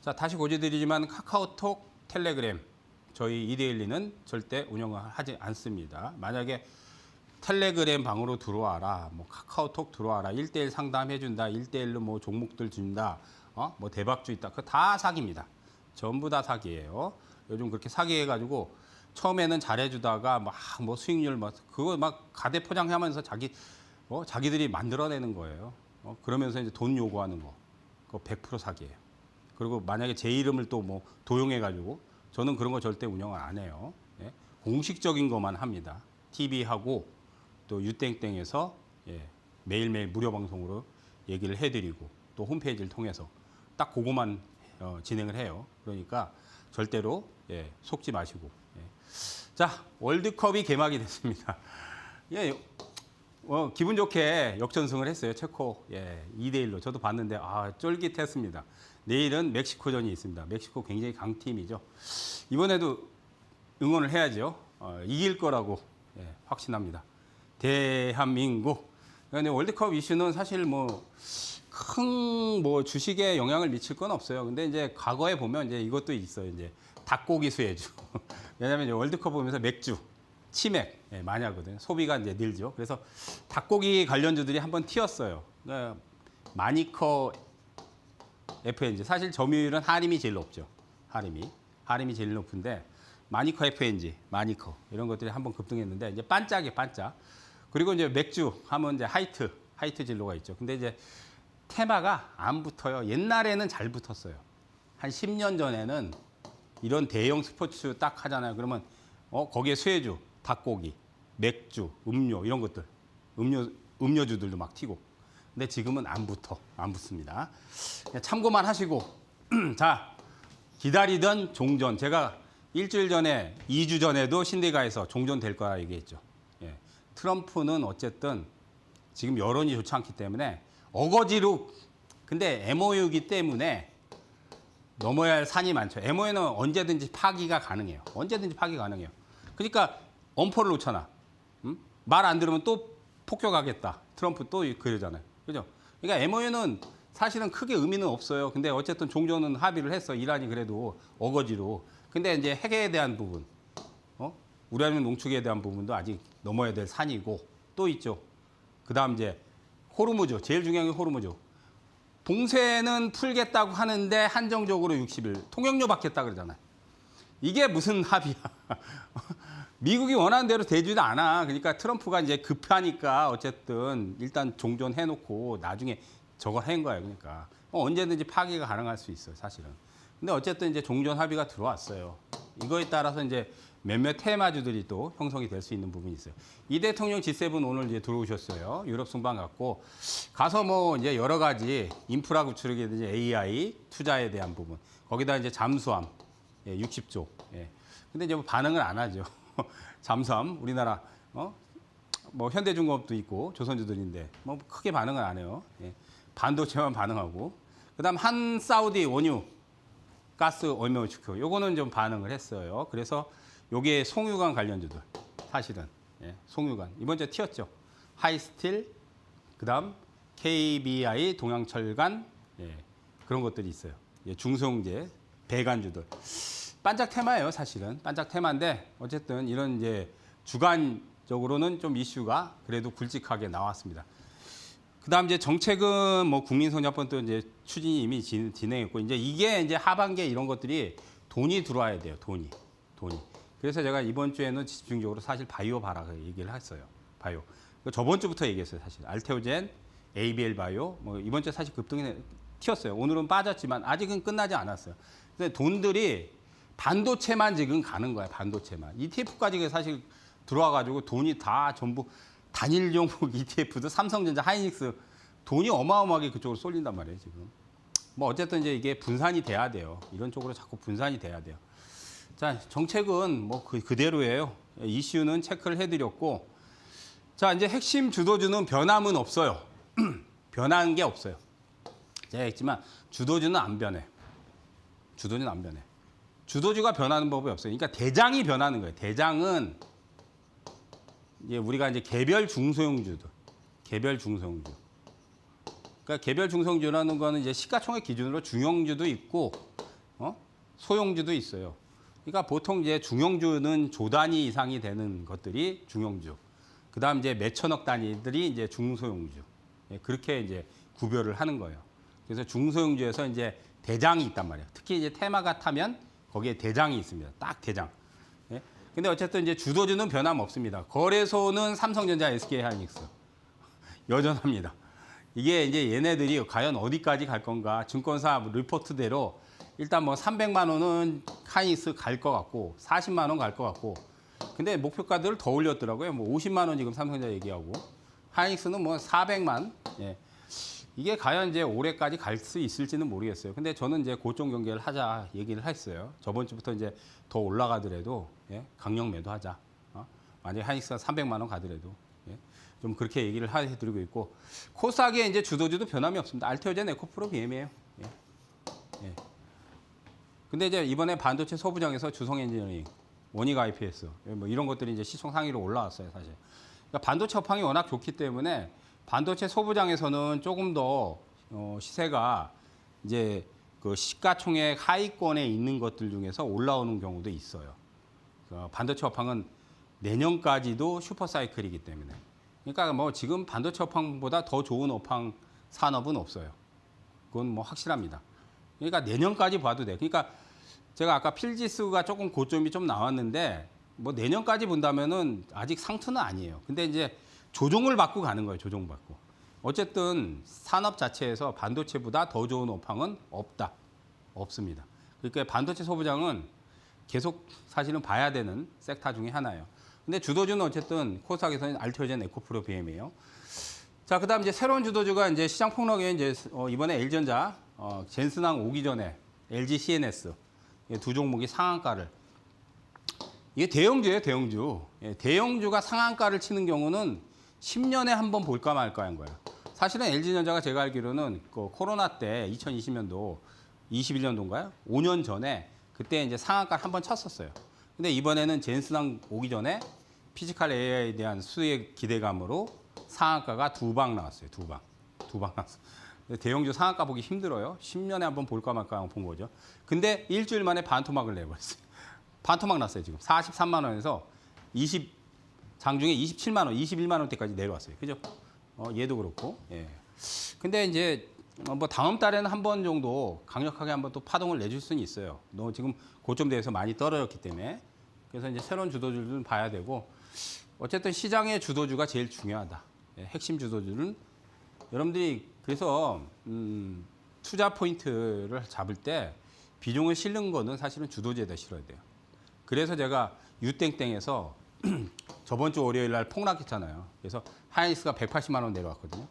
자, 다시 고지드리지만 카카오톡, 텔레그램 저희 이데일리는 절대 운영을 하지 않습니다. 만약에 텔레그램 방으로 들어와라, 뭐 카카오톡 들어와라, 1대1 상담해준다, 1대1로 뭐 종목들 준다, 뭐 대박주 있다, 그거 다 사기입니다. 전부 다 사기예요. 요즘 그렇게 사기해가지고 처음에는 잘해주다가 막 뭐 수익률 막 그거 막 가대포장하면서 자기들이 만들어내는 거예요. 그러면서 이제 돈 요구하는 거, 그거 100% 사기예요. 그리고 만약에 제 이름을 또 뭐 도용해가지고 저는 그런 거 절대 운영을 안 해요. 예? 공식적인 것만 합니다. TV하고 또 유땡땡에서 매일매일 무료 방송으로 얘기를 해드리고 또 홈페이지를 통해서 딱 그거만 진행을 해요. 그러니까 절대로 속지 마시고. 자, 월드컵이 개막이 됐습니다. 기분 좋게 역전승을 했어요. 체코 2대1로. 저도 봤는데 쫄깃했습니다. 내일은 멕시코전이 있습니다. 멕시코 굉장히 강팀이죠. 이번에도 응원을 해야죠. 이길 거라고 확신합니다. 대한민국. 근데 월드컵 이슈는 사실 큰 주식에 영향을 미칠 건 없어요. 근데 이제 과거에 보면 이제 이것도 있어요. 이제 닭고기 수혜주. 왜냐하면 이제 월드컵 보면서 맥주, 치맥 많이 하거든요. 소비가 이제 늘죠. 그래서 닭고기 관련주들이 한번 튀었어요. 그러니까 마니커 FNG. 사실 점유율은 하림이 제일 높죠. 하림이 제일 높은데 마니커 FNG, 마니커 이런 것들이 한번 급등했는데 이제 반짝이 반짝. 그리고 이제 맥주 하면 이제 하이트 진로가 있죠. 근데 이제 테마가 안 붙어요. 옛날에는 잘 붙었어요. 한 10년 전에는 이런 대형 스포츠 딱 하잖아요. 그러면 거기에 수혜주, 닭고기, 맥주, 음료 이런 것들, 음료주들도 막 튀고. 근데 지금은 안 붙습니다. 그냥 참고만 하시고. 자, 기다리던 종전. 제가 일주일 전에, 2주 전에도 신대가에서 종전 될 거라 얘기했죠. 트럼프는 어쨌든 지금 여론이 좋지 않기 때문에 어거지로, 근데 MOU이기 때문에 넘어야 할 산이 많죠. MOU는 언제든지 파기가 가능해요. 그러니까 엄포를 놓잖아. 말 안 들으면 또 폭격하겠다. 트럼프 또 그러잖아요. 그죠? 그러니까 MOU는 사실은 크게 의미는 없어요. 근데 어쨌든 종전은 합의를 했어. 이란이 그래도 어거지로. 근데 이제 핵에 대한 부분, 우라늄 농축에 대한 부분도 아직 넘어야 될 산이고 또 있죠. 그다음 이제 호르무즈, 제일 중요한 게 호르무즈. 봉쇄는 풀겠다고 하는데 한정적으로 60일 통행료 받겠다 그러잖아요. 이게 무슨 합의야? 미국이 원하는 대로 되지도 않아. 그러니까 트럼프가 이제 급하니까 어쨌든 일단 종전해놓고 나중에 저걸 한 거예요. 그러니까 언제든지 파기가 가능할 수 있어요, 사실은. 근데 어쨌든 이제 종전 합의가 들어왔어요. 이거에 따라서 이제 몇몇 테마주들이 또 형성이 될 수 있는 부분이 있어요. 이 대통령 G7 오늘 이제 들어오셨어요. 유럽 순방 갔고 가서 이제 여러 가지 인프라 구축이든지 AI 투자에 대한 부분. 거기다 이제 잠수함 60조. 근데 이제 반응을 안 하죠. 잠수함 우리나라 현대중공업도 있고 조선주들인데 크게 반응을 안 해요. 반도체만 반응하고. 그다음 한 사우디 원유 가스 얼마 주고 요거는 좀 반응을 했어요. 그래서 요게 송유관 관련주들 사실은 송유관 이번 주에 튀었죠. 하이스틸 그다음 KBI 동양철간 그런 것들이 있어요. 중소형제 배관주들 반짝 테마예요. 사실은 반짝 테마인데 어쨌든 이런 이제 주간적으로는 좀 이슈가 그래도 굵직하게 나왔습니다. 그다음 이제 정책은 국민소녀폰도 이제 추진이 이미 진행했고 이제 이게 이제 하반기에 이런 것들이 돈이 들어와야 돼요. 돈이. 그래서 제가 이번 주에는 집중적으로 사실 바이오 봐라 얘기를 했어요. 바이오. 저번 주부터 얘기했어요. 사실 알테오젠, ABL 바이오 이번 주에 사실 급등이 튀었어요. 오늘은 빠졌지만 아직은 끝나지 않았어요. 근데 돈들이 반도체만 지금 가는 거야. 반도체만. ETF까지 사실 들어와가지고 돈이 다 전부 단일 종목 ETF도 삼성전자, 하이닉스 돈이 어마어마하게 그쪽으로 쏠린단 말이에요. 지금. 어쨌든 이제 이게 분산이 돼야 돼요. 이런 쪽으로 자꾸 분산이 돼야 돼요. 자, 정책은 그대로예요. 이슈는 체크를 해드렸고, 자, 이제 핵심 주도주는 변함은 없어요. 변한 게 없어요. 제가 했지만 주도주는 안 변해. 주도주가 변하는 법이 없어요. 그러니까 대장이 변하는 거예요. 대장은 이제 우리가 이제 개별 중소형주들, 그러니까 개별 중소형주라는 거는 이제 시가총액 기준으로 중형주도 있고 소형주도 있어요. 그러니까 보통 이제 중형주는 조 단위 이상이 되는 것들이 중형주. 그다음 이제 몇천억 단위들이 이제 중소형주. 예, 그렇게 이제 구별을 하는 거예요. 그래서 중소형주에서 이제 대장이 있단 말이에요. 특히 이제 테마가 타면 거기에 대장이 있습니다. 딱 대장. 예. 근데 어쨌든 이제 주도주는 변함없습니다. 거래소는 삼성전자, SK하이닉스. 여전합니다. 이게 이제 얘네들이 과연 어디까지 갈 건가? 증권사 리포트대로 일단 뭐 300만 원은 하이닉스 갈 것 같고 40만 원 갈 것 같고 근데 목표가들을 더 올렸더라고요. 뭐 50만 원 지금 삼성전자 얘기하고 하이닉스는 뭐 400만. 예. 이게 과연 이제 올해까지 갈 수 있을지는 모르겠어요. 근데 저는 이제 고점 경계를 하자 얘기를 했어요. 저번 주부터 이제 더 올라가더라도 예? 강력 매도하자. 만약에 하이닉스가 300만 원 가더라도 예? 좀 그렇게 얘기를 해드리고 있고 코스닥의 이제 주도주도 변함이 없습니다. 알테오젠, 에코프로, BM이에요. 예. 예. 근데 이제 이번에 반도체 소부장에서 주성엔지니어링, 원익 IPS 뭐 이런 것들이 이제 시총 상위로 올라왔어요, 사실. 그러니까 반도체 업황이 워낙 좋기 때문에 반도체 소부장에서는 조금 더 시세가 이제 그 시가총액 하위권에 있는 것들 중에서 올라오는 경우도 있어요. 반도체 업황은 내년까지도 슈퍼사이클이기 때문에. 그러니까 뭐 지금 반도체 업황보다 더 좋은 업황 산업은 없어요. 그건 뭐 확실합니다. 그러니까 내년까지 봐도 돼. 그러니까 제가 아까 필지수가 조금 고점이 좀 나왔는데 뭐 내년까지 본다면은 아직 상투는 아니에요. 근데 이제 조종을 받고 가는 거예요. 조종 받고. 어쨌든 산업 자체에서 반도체보다 더 좋은 업황은 없다. 없습니다. 그러니까 반도체 소부장은 계속 사실은 봐야 되는 섹터 중에 하나예요. 근데 주도주는 어쨌든 코스닥에서는 알테오젠, 에코프로, BM이에요. 자, 그다음 이제 새로운 주도주가 이제 시장 폭락에 이제 이번에 L전자, 젠슨항 오기 전에 LG CNS 두 종목이 상한가를 이게 대형주예요, 대형주. 예, 대형주가 상한가를 치는 경우는 10년에 한 번 볼까 말까 한 거예요. 사실은 LG전자가 제가 알기로는 그 코로나 때 2020년도, 21년도인가요? 5년 전에 그때 이제 상한가를 한 번 쳤었어요. 근데 이번에는 젠슨항 오기 전에 피지컬 AI에 대한 수익 기대감으로 상한가가 두 방 나왔어요. 두 방 나왔어요. 대형주 상한가 보기 힘들어요. 10년에 한 번 볼까 말까 본 거죠. 근데 일주일 만에 반토막을 내버렸어요. 반토막 났어요, 지금. 43만 원에서 장중에 27만 원, 21만 원대까지 내려왔어요. 그죠? 얘도 그렇고. 예. 근데 이제 뭐 다음 달에는 한 번 정도 강력하게 한번 또 파동을 내줄 수는 있어요. 너 지금 고점대에서 많이 떨어졌기 때문에. 그래서 이제 새로운 주도주들은 봐야 되고 어쨌든 시장의 주도주가 제일 중요하다. 예, 핵심 주도주는 여러분들이 그래서 투자 포인트를 잡을 때 비중을 실는 거는 사실은 주도주에다 실어야 돼요. 그래서 제가 유땡땡에서 저번 주 월요일 날 폭락했잖아요. 그래서 하이닉스가 180만 원 내려왔거든요.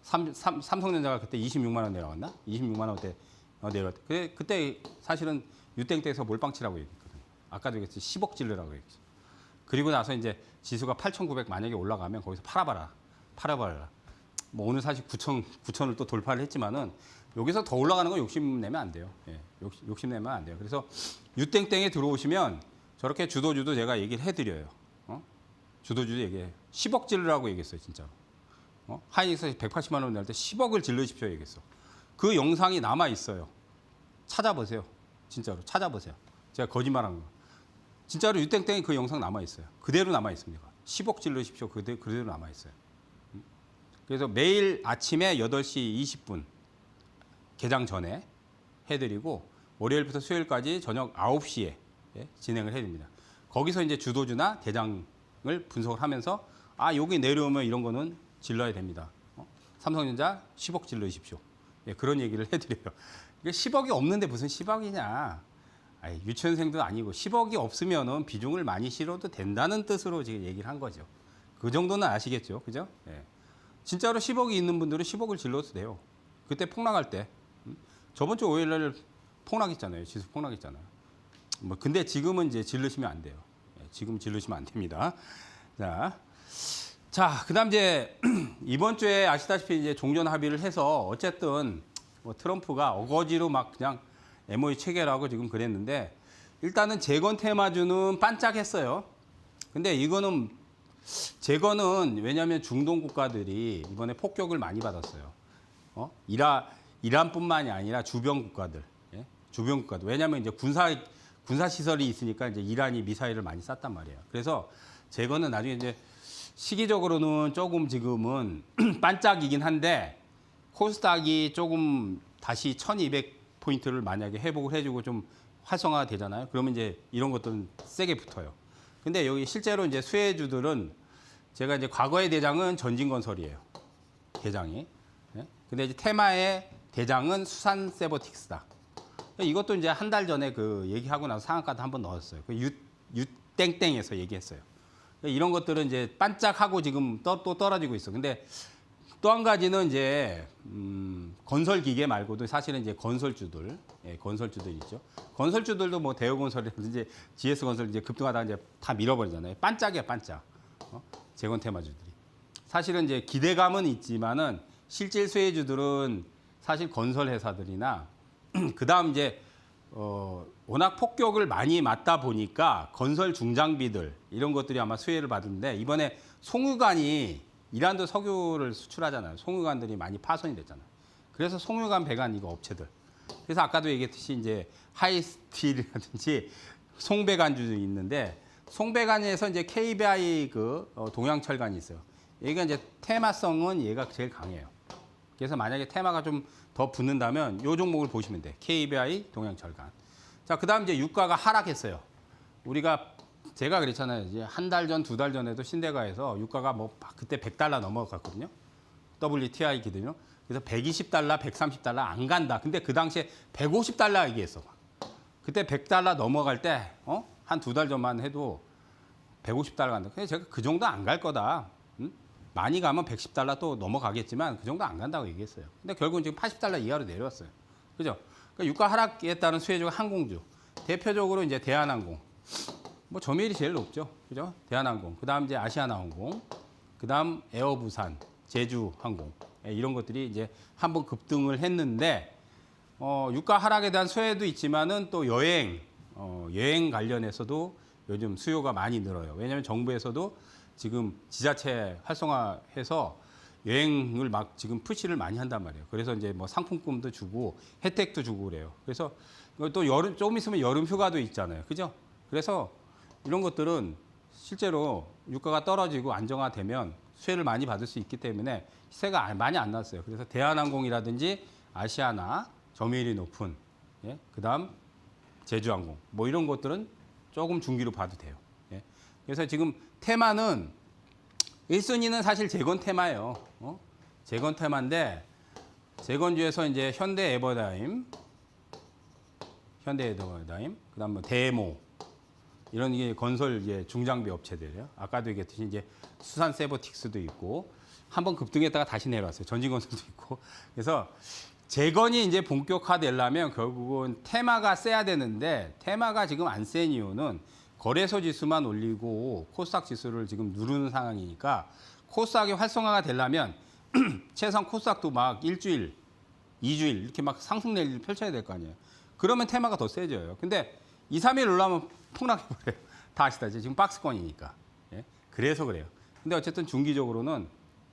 삼성전자가 그때 26만 원 내려왔나? 26만 원대 내려왔대. 그때 사실은 유땡땡에서 몰빵치라고 얘기했거든요. 아까도 얘기했지 10억 질르라고 얘기했죠. 그리고 나서 이제 지수가 8,900 만약에 올라가면 거기서 팔아봐라. 뭐 오늘 사실 9,000을 또 돌파를 했지만은 여기서 더 올라가는 건 욕심내면 안 돼요. 예, 욕심내면 안 돼요. 그래서 유땡땡에 들어오시면 저렇게 주도주도 제가 얘기를 해드려요. 주도주도 얘기해. 10억 질르라고 얘기했어요, 진짜로. 하이닉스 180만 원 낼 때 10억을 질르십시오 얘기했어. 그 영상이 남아 있어요. 찾아보세요. 진짜로 찾아보세요. 제가 거짓말한 거. 진짜로 유땡땡이 그 영상 남아 있어요. 그대로 남아 있습니다. 10억 질르십시오. 그대로 남아 있어요. 그래서 매일 아침에 8시 20분 개장 전에 해드리고 월요일부터 수요일까지 저녁 9시에 진행을 해드립니다. 거기서 이제 주도주나 대장을 분석을 하면서 여기 내려오면 이런 거는 질러야 됩니다. 삼성전자 10억 질러주십시오. 예, 그런 얘기를 해드려요. 이게 10억이 없는데 무슨 10억이냐. 유치원생도 아니고 10억이 없으면은 비중을 많이 실어도 된다는 뜻으로 지금 얘기를 한 거죠. 그 정도는 아시겠죠, 그죠? 예. 진짜로 10억이 있는 분들은 10억을 질러도 돼요. 그때 폭락할 때. 저번 주 5일날 폭락했잖아요. 지수 폭락했잖아요. 뭐 근데 지금은 이제 질르시면 안 돼요. 예, 지금 질르시면 안 됩니다. 자, 그다음 이제 이번 주에 아시다시피 이제 종전 합의를 해서 어쨌든 뭐 트럼프가 어거지로 막 그냥 MOU 체결하고 지금 그랬는데 일단은 재건 테마주는 반짝했어요. 근데 이거는 재건은 왜냐하면 중동 국가들이 이번에 폭격을 많이 받았어요. 이란뿐만이 아니라 주변 국가들, 예? 주변국가도. 왜냐하면 이제 군사 시설이 있으니까 이제 이란이 미사일을 많이 쐈단 말이에요. 그래서 재건은 나중에 이제 시기적으로는 조금 지금은 반짝이긴 한데 코스닥이 조금 다시 1200포인트를 만약에 회복을 해주고 좀 활성화가 되잖아요. 그러면 이제 이런 것들은 세게 붙어요. 근데 여기 실제로 이제 수혜주들은 제가 이제 과거의 대장은 전진건설이에요. 대장이. 예? 근데 이제 테마의 대장은 수산세버틱스다. 이것도 이제 한 달 전에 그 얘기하고 나서 상한가도 한번 넣었어요. 그 유땡땡에서 얘기했어요. 이런 것들은 이제 반짝하고 지금 또 떨어지고 있어. 근데 또 한 가지는 이제 건설 기계 말고도 사실은 이제 건설주들, 예, 건설주들 있죠. 건설주들도 뭐 대우건설이라든지 GS건설 이제 급등하다가 이제 다 밀어버리잖아요. 반짝이야, 반짝. 재건 테마주들이. 사실은 이제 기대감은 있지만은 실질 수혜주들은 사실 건설 회사들이나 그다음 이제 워낙 폭격을 많이 맞다 보니까 건설 중장비들 이런 것들이 아마 수혜를 받는데 이번에 송유관이 이란도 석유를 수출하잖아요. 송유관들이 많이 파손이 됐잖아요. 그래서 송유관 배관 이거 업체들. 그래서 아까도 얘기했듯이 이제 하이스틸이라든지 송배관주도 있는데 송배관에서 이제 KBI 그 동양철관이 있어요. 얘가 이제 테마성은 얘가 제일 강해요. 그래서 만약에 테마가 좀 더 붙는다면 이 종목을 보시면 돼. KBI 동양철관. 자, 그다음 이제 유가가 하락했어요. 제가 그랬잖아요. 이제 한 달 전, 두 달 전에도 신대가에서 유가가 뭐 그때 $100 넘어갔거든요. WTI 기준으로. 그래서 $120, $130 안 간다. 근데 그 당시에 $150 얘기했어. 그때 $100 넘어갈 때 한 두 달 전만 해도 $150 간다. 근데 제가 그 정도 안 갈 거다. 많이 가면 $110 또 넘어가겠지만 그 정도 안 간다고 얘기했어요. 근데 결국은 지금 $80 이하로 내려왔어요. 그죠? 그러니까 유가 하락에 따른 수혜주가 항공주. 대표적으로 이제 대한항공. 뭐 점유율이 제일 높죠. 그죠? 대한항공. 그다음 이제 아시아나항공. 그다음 에어부산, 제주항공. 이런 것들이 이제 한번 급등을 했는데 유가 하락에 대한 수혜도 있지만은 또 여행 관련해서도 요즘 수요가 많이 늘어요. 왜냐하면 정부에서도 지금 지자체 활성화해서 여행을 막 지금 푸시를 많이 한단 말이에요. 그래서 이제 뭐 상품권도 주고 혜택도 주고 그래요. 그래서 또 조금 있으면 여름 휴가도 있잖아요. 그죠? 그래서 이런 것들은 실제로 유가가 떨어지고 안정화되면 수혜를 많이 받을 수 있기 때문에 시세가 많이 안 났어요. 그래서 대한항공이라든지 아시아나 점유율이 높은 그다음 제주항공 뭐 이런 것들은 조금 중기로 봐도 돼요. 예. 그래서 지금 테마는 1순위는 사실 재건 테마예요. 재건 테마인데 재건주에서 이제 현대에버다임, 그다음 뭐 대모 이런 게 건설 이제 중장비 업체들이에요. 아까도 얘기했듯이 이제 수산세버틱스도 있고 한번 급등했다가 다시 내려왔어요. 전진건설도 있고. 그래서 재건이 이제 본격화되려면 결국은 테마가 세야 되는데 테마가 지금 안 센 이유는 거래소 지수만 올리고 코스닥 지수를 지금 누르는 상황이니까 코스닥이 활성화가 되려면 최소한 코스닥도 막 일주일, 2주일 이렇게 막 상승 랠리를 펼쳐야 될 거 아니에요. 그러면 테마가 더 세져요. 근데 2, 3일 올라오면 폭락해버려요. 다 아시다시피 지금 박스권이니까. 예? 그래서 그래요. 근데 어쨌든 중기적으로는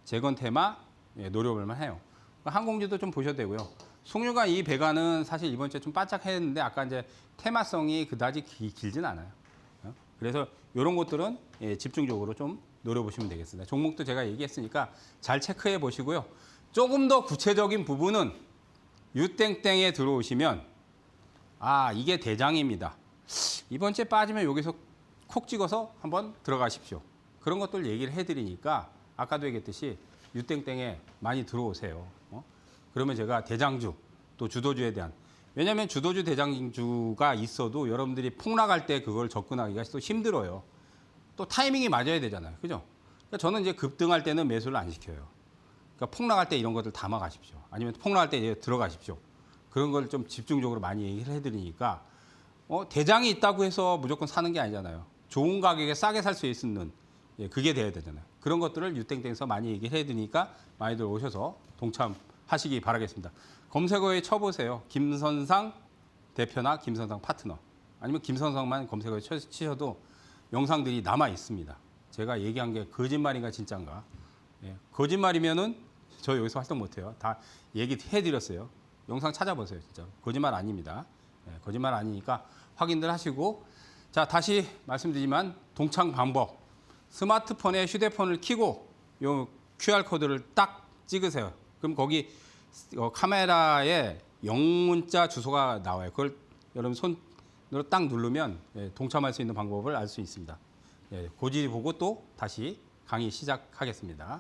재건 테마 노려볼 만해요. 항공주도 좀 보셔도 되고요. 송유관 이 배관은 사실 이번 주에 좀 바짝했는데 아까 이제 테마성이 그다지 길진 않아요. 그래서 이런 것들은 집중적으로 좀 노려보시면 되겠습니다. 종목도 제가 얘기했으니까 잘 체크해 보시고요. 조금 더 구체적인 부분은 유땡땡에 들어오시면 이게 대장입니다. 이번 주에 빠지면 여기서 콕 찍어서 한번 들어가십시오. 그런 것들 얘기를 해드리니까 아까도 얘기했듯이 유땡땡에 많이 들어오세요. 그러면 제가 대장주 또 주도주에 대한 왜냐하면 주도주 대장주가 있어도 여러분들이 폭락할 때 그걸 접근하기가 또 힘들어요. 또 타이밍이 맞아야 되잖아요. 그죠? 그러니까 저는 이제 급등할 때는 매수를 안 시켜요. 그러니까 폭락할 때 이런 것들 담아 가십시오. 아니면 폭락할 때 이제 들어가십시오. 그런 걸 좀 집중적으로 많이 얘기를 해드리니까 대장이 있다고 해서 무조건 사는 게 아니잖아요. 좋은 가격에 싸게 살 수 있는 그게 돼야 되잖아요. 그런 것들을 유땡땡에서 많이 얘기를 해드리니까 많이들 오셔서 동참하시기 바라겠습니다. 검색어에 쳐보세요. 김선상 대표나 김선상 파트너 아니면 김선상만 검색어에 치셔도 영상들이 남아 있습니다. 제가 얘기한 게 거짓말인가 진짜인가. 거짓말이면은 저 여기서 활동 못해요. 다 얘기해드렸어요. 영상 찾아보세요. 진짜 거짓말 아닙니다. 예, 거짓말 아니니까 확인들 하시고 자 다시 말씀드리지만 동창 방법 스마트폰에 휴대폰을 켜고 요 QR 코드를 딱 찍으세요. 그럼 거기 카메라에 영문자 주소가 나와요. 그걸 여러분 손으로 딱 누르면 예, 동참할 수 있는 방법을 알 수 있습니다. 예, 고지 보고 또 다시 강의 시작하겠습니다.